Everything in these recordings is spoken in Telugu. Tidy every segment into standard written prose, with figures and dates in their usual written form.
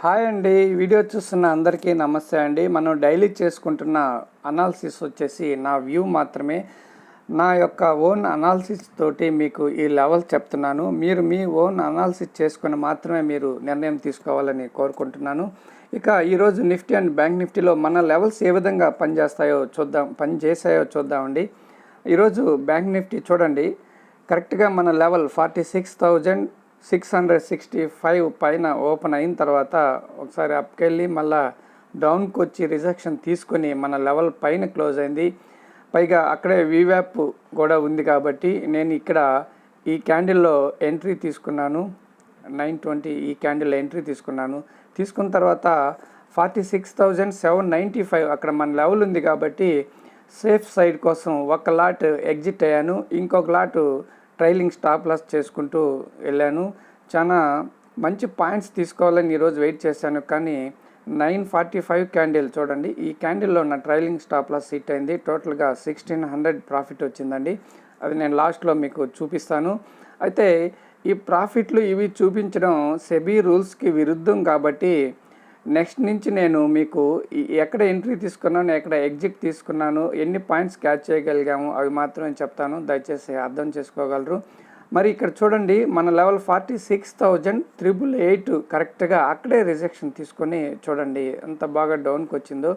హాయ్ అండి, వీడియో చూస్తున్న అందరికీ నమస్తే అండి. మనం డైలీ చేసుకుంటున్న అనాలిసిస్ వచ్చేసి నా వ్యూ మాత్రమే. నా యొక్క ఓన్ అనాలిసిస్ తోటి మీకు ఈ లెవెల్ చెప్తున్నాను. మీరు మీ ఓన్ అనాలిసిస్ చేసుకుని మాత్రమే మీరు నిర్ణయం తీసుకోవాలని కోరుకుంటున్నాను. ఇక ఈరోజు నిఫ్టీ అండ్ బ్యాంక్ నిఫ్టీలో మన లెవెల్స్ ఏ విధంగా పనిచేసాయో చూద్దామండి. ఈరోజు బ్యాంక్ నిఫ్టీ చూడండి, కరెక్ట్గా మన లెవెల్ 46,665 పైన ఓపెన్ అయిన తర్వాత ఒకసారి అప్కెళ్ళి మళ్ళీ డౌన్కి వచ్చి రిజెక్షన్ తీసుకొని మన లెవెల్ పైన క్లోజ్ అయింది. పైగా అక్కడే వీవ్యాప్ కూడా ఉంది కాబట్టి నేను ఇక్కడ ఈ క్యాండిల్లో ఎంట్రీ తీసుకున్నాను. 920 ఈ క్యాండిల్ ఎంట్రీ తీసుకున్న తర్వాత 46,795 అక్కడ మన లెవెల్ ఉంది కాబట్టి సేఫ్ సైడ్ కోసం ఒక లాట్ ఎగ్జిట్ అయ్యాను. ఇంకొక లాట్ ట్రైలింగ్ స్టాప్ లాస్ చేసుకుంటూ వెళ్ళాను. చాలా మంచి పాయింట్స్ తీసుకోవాలని ఈరోజు వెయిట్ చేశాను, కానీ 945 క్యాండిల్ చూడండి, ఈ క్యాండిల్లో నా ట్రైలింగ్ స్టాప్ లాస్ హిట్ అయింది. టోటల్గా 1600 ప్రాఫిట్ వచ్చిందండి. అది నేను లాస్ట్లో మీకు చూపిస్తాను. అయితే ఈ ప్రాఫిట్లు ఇవి చూపించడం సెబీ రూల్స్కి విరుద్ధం కాబట్టి నెక్స్ట్ నుంచి నేను మీకు ఎక్కడ ఎంట్రీ తీసుకున్నాను, ఎక్కడ ఎగ్జిట్ తీసుకున్నాను, ఎన్ని పాయింట్స్ క్యాచ్ చేయగలిగాము అవి మాత్రమే చెప్తాను. దయచేసి అర్థం చేసుకోగలరు. మరి ఇక్కడ చూడండి, మన లెవెల్ 46,888 కరెక్ట్గా అక్కడే రిజెక్షన్ తీసుకొని చూడండి ఎంత బాగా డౌన్కి వచ్చిందో.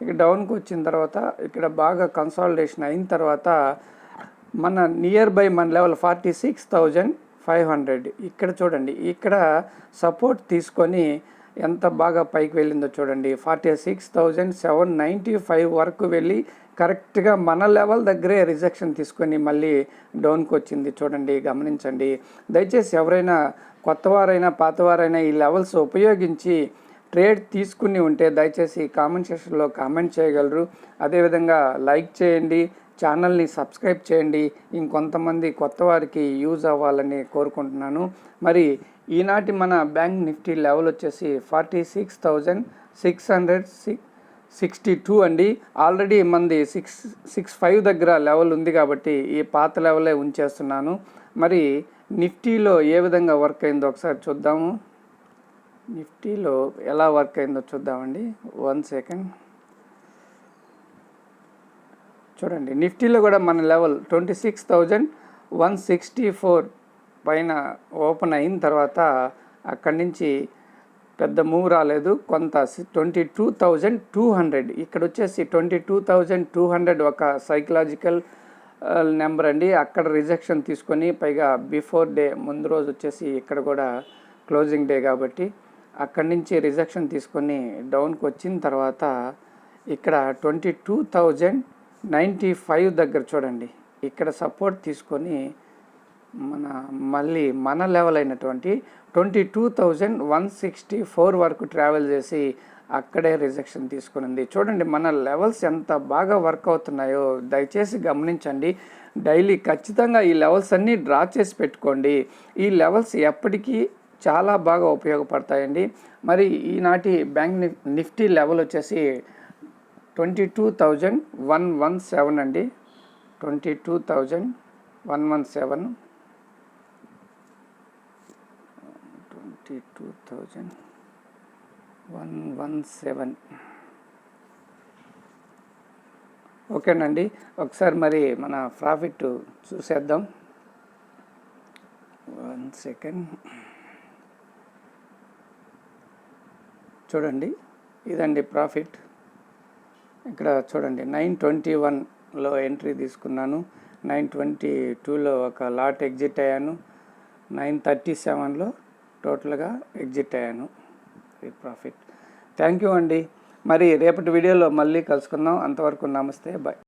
ఇక డౌన్కి వచ్చిన తర్వాత ఇక్కడ బాగా కన్సాలిడేషన్ అయిన తర్వాత మన నియర్ బై మన లెవెల్ 46,500 ఇక్కడ చూడండి, ఇక్కడ సపోర్ట్ తీసుకొని ఎంత బాగా పైకి వెళ్ళిందో చూడండి. 46,795 వరకు వెళ్ళి కరెక్ట్గా మన లెవెల్ దగ్గరే రిజెక్షన్ తీసుకొని మళ్ళీ డౌన్కి వచ్చింది చూడండి, గమనించండి. దయచేసి ఎవరైనా కొత్తవారైనా పాతవారైనా ఈ లెవెల్స్ ఉపయోగించి ట్రేడ్ తీసుకుని ఉంటే దయచేసి కామెంట్ సెక్షన్లో కామెంట్ చేయగలరు. అదేవిధంగా లైక్ చేయండి, ఛానల్ని సబ్స్క్రైబ్ చేయండి. ఇంకొంతమంది కొత్త వారికి యూజ్ అవ్వాలని కోరుకుంటున్నాను. మరి ఈనాటి మన బ్యాంక్ నిఫ్టీ లెవెల్ వచ్చేసి 46,662 అండి. ఆల్రెడీ మంది 665 దగ్గర లెవెల్ ఉంది కాబట్టి ఈ పాత లెవెలే ఉంచేస్తున్నాను. మరి నిఫ్టీలో ఏ విధంగా వర్క్ అయిందో ఒకసారి చూద్దాము. నిఫ్టీలో ఎలా వర్క్ అయిందో చూద్దామండి. 1 సెకండ్ చూడండి. నిఫ్టీలో కూడా మన లెవెల్ 26,164 పైన ఓపెన్ అయిన తర్వాత అక్కడి నుంచి పెద్ద మూవ్ రాలేదు. కొంత 22,200 ఇక్కడ వచ్చేసి 22,200 ఒక సైకలాజికల్ నెంబర్ అండి. అక్కడ రిజెక్షన్ తీసుకొని పైగా బిఫోర్ డే ముందు రోజు వచ్చేసి ఇక్కడ కూడా క్లోజింగ్ డే కాబట్టి అక్కడి నుంచి రిజెక్షన్ తీసుకొని డౌన్కి వచ్చిన తర్వాత ఇక్కడ 22,095 దగ్గర చూడండి, ఇక్కడ సపోర్ట్ తీసుకొని మళ్ళీ మన లెవెల్ అయినటువంటి 22,164 వరకు ట్రావెల్ చేసి అక్కడే రిజెక్షన్ తీసుకునింది. చూడండి మన లెవెల్స్ ఎంత బాగా వర్క్ అవుతున్నాయో దయచేసి గమనించండి. డైలీ ఖచ్చితంగా ఈ లెవెల్స్ అన్నీ డ్రా చేసి పెట్టుకోండి. ఈ లెవెల్స్ ఎప్పటికీ చాలా బాగా ఉపయోగపడతాయండి. మరి ఈనాటి బ్యాంక్ నిఫ్టీ లెవెల్ వచ్చేసి 22,117 అండి. 22,117 22,117 ఓకేనండి. ఒకసారి మరి మన ప్రాఫిట్ చూసేద్దాం. 1 సెకండ్ చూడండి, ఇదండి ప్రాఫిట్. ఇక్కడ చూడండి 921లో ఎంట్రీ తీసుకున్నాను. 922లో ఒక లాట్ ఎగ్జిట్ అయ్యాను. 937లో టోటల్గా ఎగ్జిట్ అయ్యాను. ఈ ప్రాఫిట్. థ్యాంక్ యూ అండి. మరి రేపటి వీడియోలో మళ్ళీ కలుసుకుందాం. అంతవరకు నమస్తే, బాయ్.